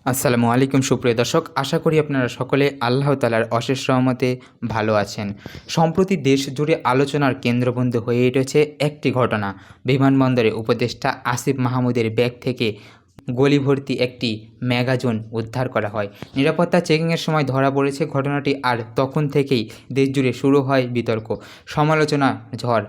আসসালামু আলাইকুম সুপ্রিয় দর্শক, আশা করি আপনারা সকলে আল্লাহ তাআলার অশেষ রহমতে ভালো আছেন। সম্প্রতি দেশ জুড়ে আলোচনার কেন্দ্রবিন্দু হয়ে উঠেছে একটি ঘটনা। বিমানবন্দরে উপদেষ্টা আসিফ মাহমুদের ব্যাগ থেকে গলিভর্তি একটি ম্যাগাজিন উদ্ধার করা হয়। নিরাপত্তা চেকিংয়ের সময় ধরা পড়েছে ঘটনাটি, আর তখন থেকেই দেশজুড়ে শুরু হয় বিতর্ক, সমালোচনা, ঝড়।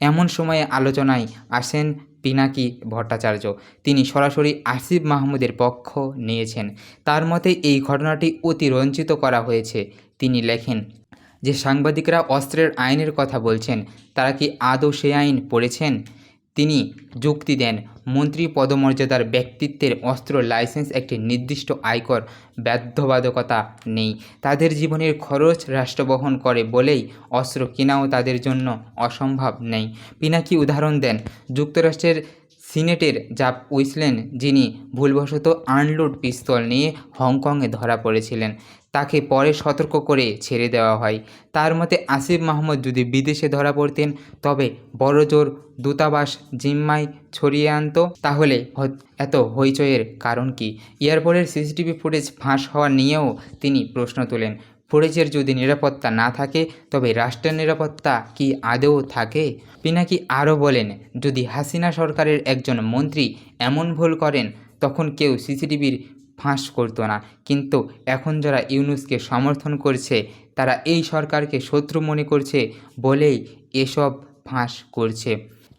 এমন সময়ে আলোচনায় আসেন পিনাকি ভট্টাচার্য। তিনি সরাসরি আসিফ মাহমুদের পক্ষ নিয়েছেন। তার মতে এই ঘটনাটি অতিরঞ্জিত করা হয়েছে। তিনি লেখেন যে সাংবাদিকরা অস্ত্রের আইনের কথা বলছেন, তারা কি আদৌ সেই আইন পড়েছেন? তিনি যুক্তি দেন, মন্ত্রী পদমর্যাদার ব্যক্তিত্বের অস্ত্র লাইসেন্স একটি নির্দিষ্ট আয়কর বাধ্যবাধকতা নেই। তাদের জীবনের খরচ রাষ্ট্র বহন করে বলেই অস্ত্র কেনাও তাদের জন্য অসম্ভব নেই। পিনাকি উদাহরণ দেন যুক্তরাষ্ট্রের সিনেটের জাপ উইসলেন, যিনি ভুলবশত আনলোড পিস্তল নিয়ে হংকংয়ে ধরা পড়েছিলেন। তাকে পরে সতর্ক করে ছেড়ে দেওয়া হয়। তার মতে আসিফ মাহমুদ যদি বিদেশে ধরা পড়তেন, তবে বড়জোর দূতাবাস জিম্মায় ছড়িয়ে আনত, তাহলে এত হইচইয়ের কারণ কি? এয়ারপোর্টের সিসিটিভি ফুটেজ ফাঁস হওয়া নিয়েও তিনি প্রশ্ন তোলেন। ফুটেজের যদি নিরাপত্তা না থাকে, তবে রাষ্ট্রের নিরাপত্তা কি আদৌ থাকে? পিনাকি আরও বলেন, যদি হাসিনা সরকারের একজন মন্ত্রী এমন ভুল করেন, তখন কেউ সিসিটিভির ফাঁস করতো না। কিন্তু এখন যারা ইউনূসকে সমর্থন করছে, তারা এই সরকারকে শত্রু মনে করছে বলেই এসব ফাঁস করছে।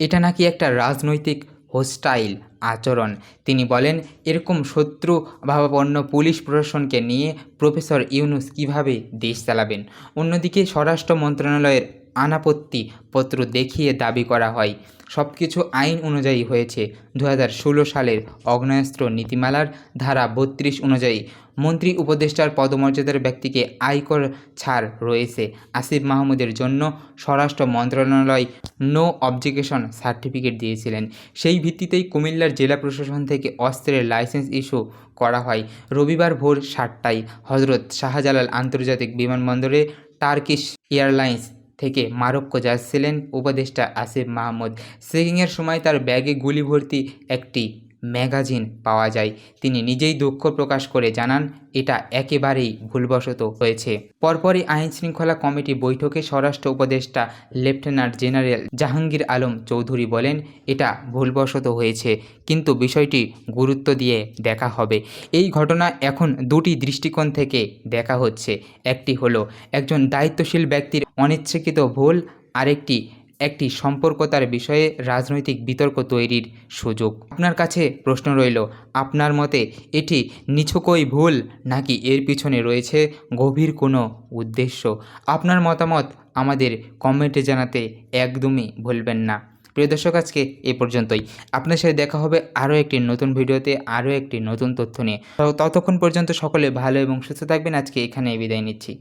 এটা নাকি একটা রাজনৈতিক হোস্টাইল আচরণ। তিনি বলেন, এরকম শত্রুভাবাপন্ন পুলিশ প্রশাসনকে নিয়ে প্রফেসর ইউনূস কীভাবে দেশ চালাবেন? অন্যদিকে স্বরাষ্ট্র মন্ত্রণালয়ের আনাপত্তি পত্র দেখিয়ে দাবি করা হয় সব কিছু আইন অনুযায়ী হয়েছে। 2016 সালের অগ্নেয়াস্ত্র নীতিমালার ধারা 32 অনুযায়ী মন্ত্রী উপদেষ্টার পদমর্যাদার ব্যক্তিকে আয়কর ছাড় রয়েছে। আসিফ মাহমুদের জন্য স্বরাষ্ট্র মন্ত্রণালয় নো অবজেকশন সার্টিফিকেট দিয়েছিলেন। সেই ভিত্তিতেই কুমিল্লার জেলা প্রশাসন থেকে অস্ত্রের লাইসেন্স ইস্যু করা হয়। রবিবার ভোর 7টায় হজরত শাহজালাল আন্তর্জাতিক বিমানবন্দরে টার্কিশ এয়ারলাইন্স থেকে মরক্কো যাচ্ছিলেন উপদেষ্টা আসিফ মাহমুদ। চেকিংয়ের সময় তার ব্যাগে গুলিভর্তি একটি ম্যাগাজিন পাওয়া যায়। তিনি নিজেই দুঃখ প্রকাশ করে জানান, এটা একেবারেই ভুলবশত হয়েছে। পরপরই আইনশৃঙ্খলা কমিটি বৈঠকে স্বরাষ্ট্র উপদেষ্টা লেফটেন্যান্ট জেনারেল জাহাঙ্গীর আলম চৌধুরী বলেন, এটা ভুলবশত হয়েছে, কিন্তু বিষয়টি গুরুত্ব দিয়ে দেখা হবে। এই ঘটনা এখন দুটি দৃষ্টিকোণ থেকে দেখা হচ্ছে। একটি হলো একজন দায়িত্বশীল ব্যক্তির অনিচ্ছাকৃত ভুল, একটি সম্পর্কতার বিষয়ে রাজনৈতিক বিতর্ক তৈরির সুযোগ। আপনার কাছে প্রশ্ন রইল, আপনার মতে এটি নিছকই ভুল, নাকি এর পিছনে রয়েছে গভীর কোনো উদ্দেশ্য? আপনার মতামত আমাদের কমেন্টে জানাতে একদমই ভুলবেন না। প্রিয় দর্শক, আজকে এ পর্যন্তই। আপনার সাথে দেখা হবে আরও একটি নতুন ভিডিওতে, আরও একটি নতুন তথ্য নিয়ে। ততক্ষণ পর্যন্ত সকলে ভালো এবং সুস্থ থাকবেন। আজকে এখানেই বিদায় নিচ্ছি।